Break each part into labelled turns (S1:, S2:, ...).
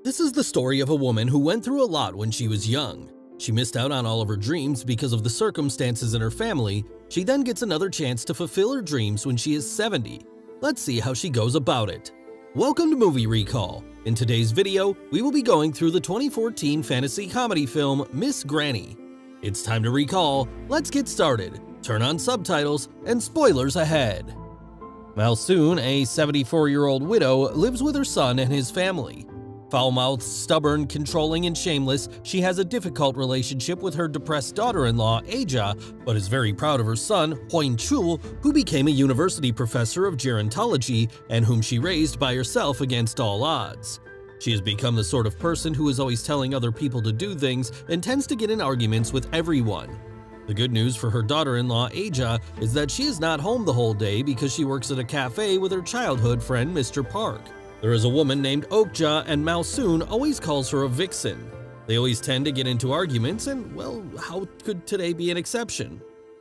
S1: This is the story of a woman who went through a lot when she was young. She missed out on all of her dreams because of the circumstances in her family. She then gets another chance to fulfill her dreams when she is 70. Let's see how she goes about it. Welcome to Movie Recall. In today's video, we will be going through the 2014 fantasy comedy film Miss Granny. It's time to recall. Let's get started. Turn on subtitles and spoilers ahead. Malsoon, a 74-year-old widow, lives with her son and his family. Foul-mouthed, stubborn, controlling, and shameless, she has a difficult relationship with her depressed daughter-in-law, Aja, but is very proud of her son, Hoin-chul, who became a university professor of gerontology and whom she raised by herself against all odds. She has become the sort of person who is always telling other people to do things and tends to get in arguments with everyone. The good news for her daughter-in-law, Aja, is that she is not home the whole day because she works at a cafe with her childhood friend, Mr. Park. There is a woman named Okja, and Malsoon always calls her a vixen. They always tend to get into arguments, and well, how could today be an exception?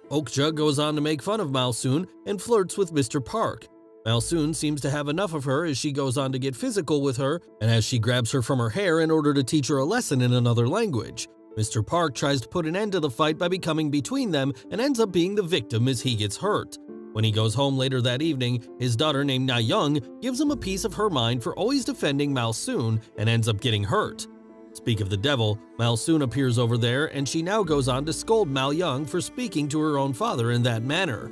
S1: Okja goes on to make fun of Malsoon and flirts with Mr. Park. Malsoon seems to have enough of her as she goes on to get physical with her, and as she grabs her from her hair in order to teach her a lesson in another language. Mr. Park tries to put an end to the fight by becoming between them and ends up being the victim as he gets hurt. When he goes home later that evening, his daughter named Na-young gives him a piece of her mind for always defending Malsoon and ends up getting hurt. Speak of the devil, Malsoon appears over there and she now goes on to scold Ma-young for speaking to her own father in that manner.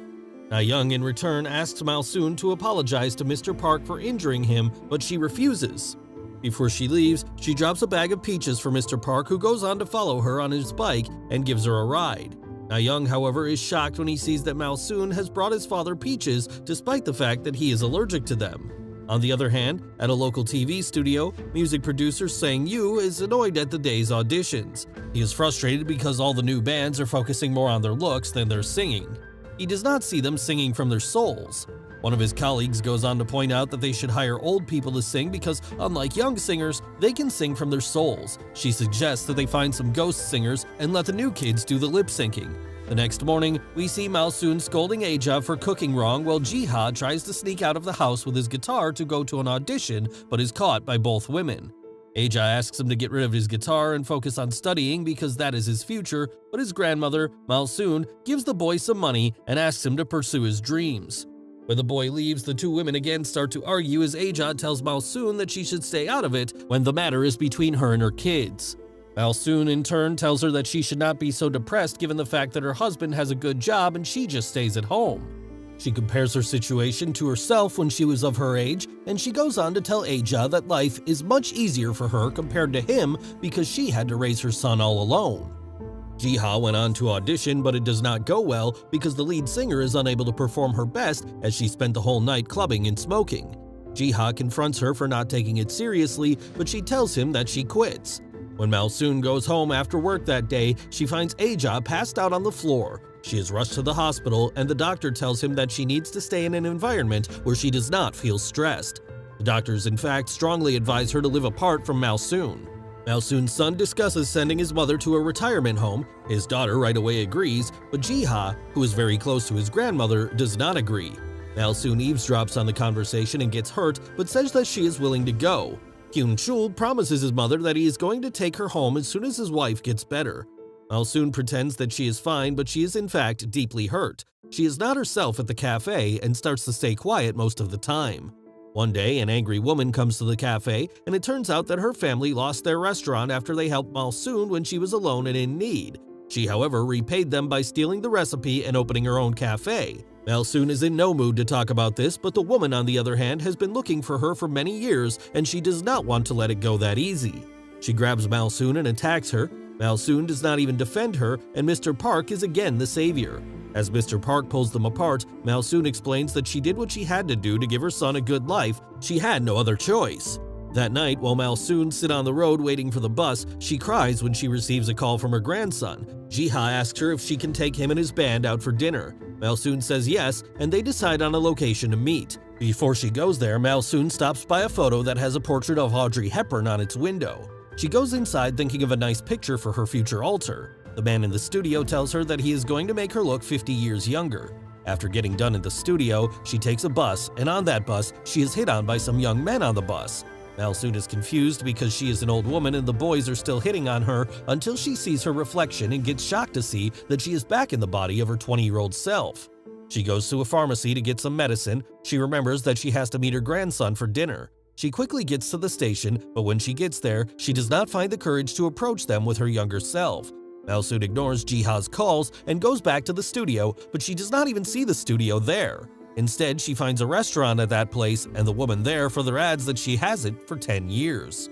S1: Na-young in return asks Malsoon to apologize to Mr. Park for injuring him, but she refuses. Before she leaves, she drops a bag of peaches for Mr. Park, who goes on to follow her on his bike and gives her a ride. Na-young, however, is shocked when he sees that Malsoon has brought his father peaches despite the fact that he is allergic to them. On the other hand, at a local TV studio, music producer Sang Yu is annoyed at the day's auditions. He is frustrated because all the new bands are focusing more on their looks than their singing. He does not see them singing from their souls. One of his colleagues goes on to point out that they should hire old people to sing because, unlike young singers, they can sing from their souls. She suggests that they find some ghost singers and let the new kids do the lip-syncing. The next morning, we see Malsoon scolding Aja for cooking wrong while Jiha tries to sneak out of the house with his guitar to go to an audition but is caught by both women. Aja asks him to get rid of his guitar and focus on studying because that is his future, but his grandmother, Malsoon, gives the boy some money and asks him to pursue his dreams. When the boy leaves, the two women again start to argue as Aja tells Malsoon that she should stay out of it when the matter is between her and her kids. Malsoon in turn tells her that she should not be so depressed given the fact that her husband has a good job and she just stays at home. She compares her situation to herself when she was of her age, and she goes on to tell Aja that life is much easier for her compared to him because she had to raise her son all alone. Jiha went on to audition, but it does not go well because the lead singer is unable to perform her best as she spent the whole night clubbing and smoking. Jiha confronts her for not taking it seriously, but she tells him that she quits. When Malsoon goes home after work that day, she finds Aja passed out on the floor. She is rushed to the hospital, and the doctor tells him that she needs to stay in an environment where she does not feel stressed. The doctors, in fact, strongly advise her to live apart from Malsoon. Malsoon's son discusses sending his mother to a retirement home. His daughter right away agrees, but Jiha, who is very close to his grandmother, does not agree. Malsoon eavesdrops on the conversation and gets hurt, but says that she is willing to go. Hyun-chul promises his mother that he is going to take her home as soon as his wife gets better. Malsoon pretends that she is fine, but she is in fact deeply hurt. She is not herself at the cafe and starts to stay quiet most of the time. One day, an angry woman comes to the cafe, and it turns out that her family lost their restaurant after they helped Malsoon when she was alone and in need. She, however, repaid them by stealing the recipe and opening her own cafe. Malsoon is in no mood to talk about this, but the woman, on the other hand, has been looking for her for many years, and she does not want to let it go that easy. She grabs Malsoon and attacks her. Malsoon does not even defend her, and Mr. Park is again the savior. As Mr. Park pulls them apart, Malsoon explains that she did what she had to do to give her son a good life. She had no other choice. That night, while Malsoon sits on the road waiting for the bus, she cries when she receives a call from her grandson. Jiha asks her if she can take him and his band out for dinner. Malsoon says yes, and they decide on a location to meet. Before she goes there, Malsoon stops by a photo that has a portrait of Audrey Hepburn on its window. She goes inside thinking of a nice picture for her future altar. The man in the studio tells her that he is going to make her look 50 years younger. After getting done at the studio, she takes a bus, and on that bus, she is hit on by some young men on the bus. Malsoon is confused because she is an old woman and the boys are still hitting on her until she sees her reflection and gets shocked to see that she is back in the body of her 20-year-old self. She goes to a pharmacy to get some medicine. She remembers that she has to meet her grandson for dinner. She quickly gets to the station, but when she gets there, she does not find the courage to approach them with her younger self. Malsoon ignores Jiha's calls and goes back to the studio, but she does not even see the studio there. Instead, she finds a restaurant at that place, and the woman there further adds that she has it for 10 years.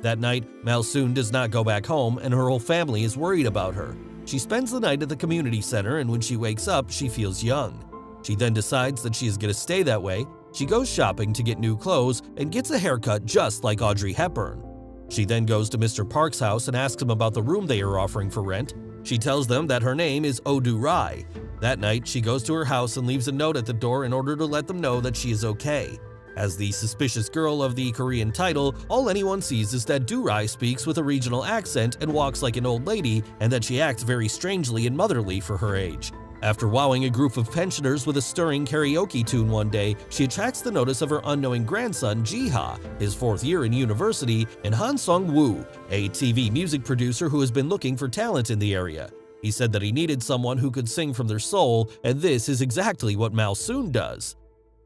S1: That night, Malsoon does not go back home, and her whole family is worried about her. She spends the night at the community center, and when she wakes up, she feels young. She then decides that she is going to stay that way. She goes shopping to get new clothes and gets a haircut just like Audrey Hepburn. She then goes to Mr. Park's house and asks him about the room they are offering for rent. She tells them that her name is Odu Rai. That night, she goes to her house and leaves a note at the door in order to let them know that she is okay. As the suspicious girl of the Korean title, all anyone sees is that Do-rai speaks with a regional accent and walks like an old lady, and that she acts very strangely and motherly for her age. After wowing a group of pensioners with a stirring karaoke tune one day, she attracts the notice of her unknowing grandson Jiha, his fourth year in university, and Han Sung-woo, a TV music producer who has been looking for talent in the area. He said that he needed someone who could sing from their soul, and this is exactly what Malsoon does.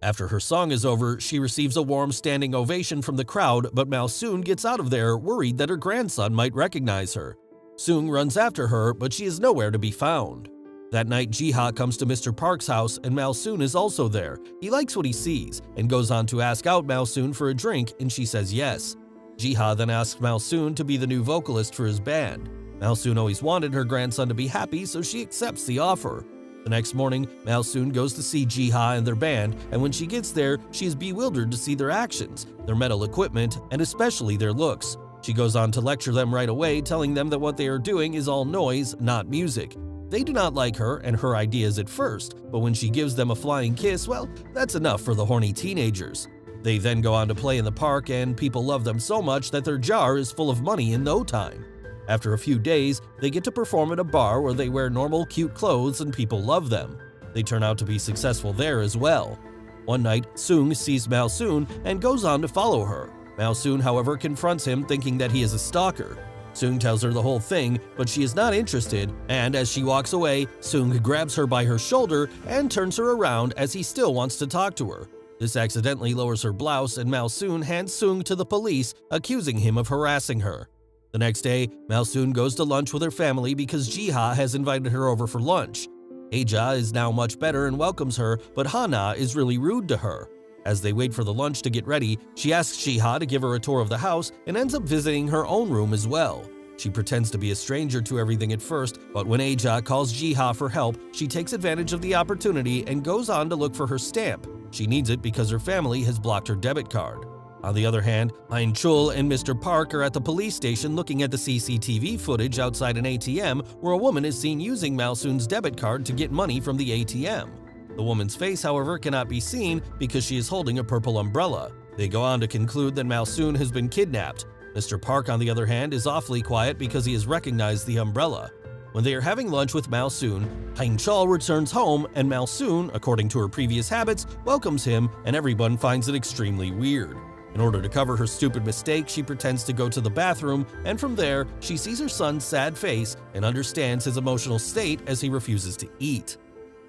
S1: After her song is over, she receives a warm standing ovation from the crowd, but Malsoon gets out of there worried that her grandson might recognize her. Seung runs after her, but she is nowhere to be found. That night, Jiha comes to Mr. Park's house and Malsoon is also there. He likes what he sees and goes on to ask out Malsoon for a drink, and she says yes. Jiha then asks Malsoon to be the new vocalist for his band. Malsoon always wanted her grandson to be happy, so she accepts the offer. The next morning, Malsoon goes to see Jiha and their band, and when she gets there, she is bewildered to see their actions, their metal equipment, and especially their looks. She goes on to lecture them right away, telling them that what they are doing is all noise, not music. They do not like her and her ideas at first, but when she gives them a flying kiss, well, that's enough for the horny teenagers. They then go on to play in the park, and people love them so much that their jar is full of money in no time. After a few days, they get to perform at a bar where they wear normal, cute clothes and people love them. They turn out to be successful there as well. One night, Seung sees Malsoon and goes on to follow her. Malsoon, however, confronts him, thinking that he is a stalker. Seung tells her the whole thing, but she is not interested, and as she walks away, Seung grabs her by her shoulder and turns her around as he still wants to talk to her. This accidentally lowers her blouse, and Malsoon hands Seung to the police, accusing him of harassing her. The next day, Malsoon goes to lunch with her family because Jiha has invited her over for lunch. Aja is now much better and welcomes her, but Hana is really rude to her. As they wait for the lunch to get ready, she asks Jiha to give her a tour of the house and ends up visiting her own room as well. She pretends to be a stranger to everything at first, but when Aja calls Jiha for help, she takes advantage of the opportunity and goes on to look for her stamp. She needs it because her family has blocked her debit card. On the other hand, Hein Chul and Mr. Park are at the police station looking at the CCTV footage outside an ATM where a woman is seen using Malsoon's debit card to get money from the ATM. The woman's face, however, cannot be seen because she is holding a purple umbrella. They go on to conclude that Malsoon has been kidnapped. Mr. Park, on the other hand, is awfully quiet because he has recognized the umbrella. When they are having lunch with Malsoon, Hein Chul returns home and Malsoon, according to her previous habits, welcomes him and everyone finds it extremely weird. In order to cover her stupid mistake, she pretends to go to the bathroom, and from there, she sees her son's sad face and understands his emotional state as he refuses to eat.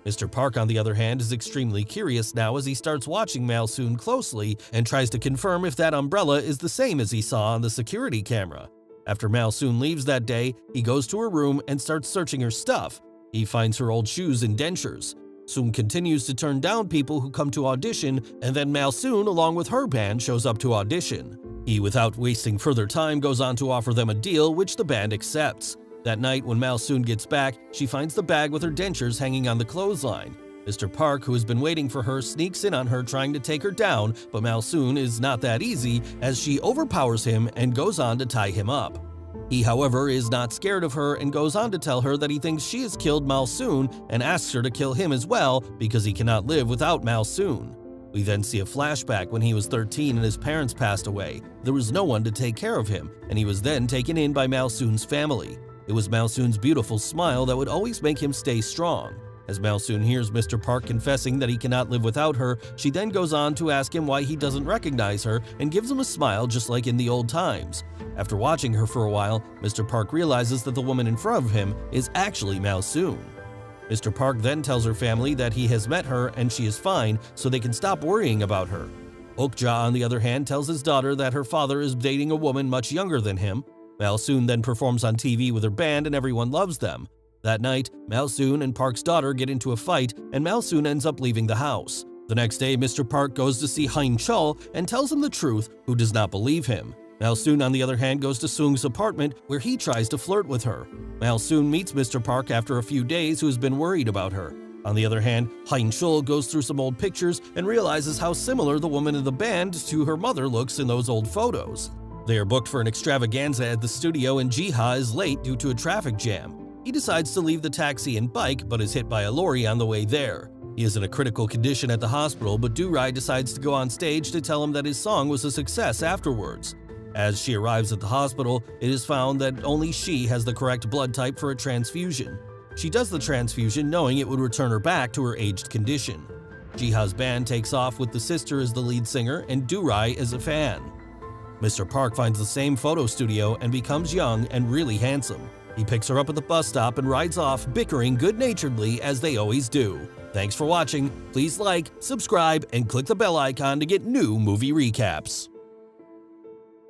S1: Mr. Park, on the other hand, is extremely curious now as he starts watching Malsoon closely and tries to confirm if that umbrella is the same as he saw on the security camera. After Malsoon leaves that day, he goes to her room and starts searching her stuff. He finds her old shoes and dentures. Seung continues to turn down people who come to audition, and then Malsoon, along with her band, shows up to audition. He, without wasting further time, goes on to offer them a deal, which the band accepts. That night, when Malsoon gets back, she finds the bag with her dentures hanging on the clothesline. Mr. Park, who has been waiting for her, sneaks in on her trying to take her down, but Malsoon is not that easy as she overpowers him and goes on to tie him up. He, however, is not scared of her and goes on to tell her that he thinks she has killed Malsoon and asks her to kill him as well because he cannot live without Malsoon. We then see a flashback when he was 13 and his parents passed away. There was no one to take care of him, and he was then taken in by Malsoon's family. It was Malsoon's beautiful smile that would always make him stay strong. As Malsoon hears Mr. Park confessing that he cannot live without her, she then goes on to ask him why he doesn't recognize her and gives him a smile just like in the old times. After watching her for a while, Mr. Park realizes that the woman in front of him is actually Malsoon. Mr. Park then tells her family that he has met her and she is fine, so they can stop worrying about her. Okja, on the other hand, tells his daughter that her father is dating a woman much younger than him. Malsoon then performs on TV with her band and everyone loves them. That night, Malsoon and Park's daughter get into a fight and Malsoon ends up leaving the house. The next day, Mr. Park goes to see Hein Chul and tells him the truth, who does not believe him. Malsoon, on the other hand, goes to Soong's apartment where he tries to flirt with her. Malsoon meets Mr. Park after a few days, who has been worried about her. On the other hand, Hein Chul goes through some old pictures and realizes how similar the woman in the band to her mother looks in those old photos. They are booked for an extravaganza at the studio and Jiha is late due to a traffic jam. He decides to leave the taxi and bike but is hit by a lorry on the way there. He is in a critical condition at the hospital, but Do-rai decides to go on stage to tell him that his song was a success afterwards. As she arrives at the hospital, it is found that only she has the correct blood type for a transfusion. She does the transfusion knowing it would return her back to her aged condition. Jiha's band takes off with the sister as the lead singer and Do-rai as a fan. Mr. Park finds the same photo studio and becomes young and really handsome. He picks her up at the bus stop and rides off, bickering good-naturedly as they always do. Thanks for watching. Please like, subscribe, and click the bell icon to get new movie recaps.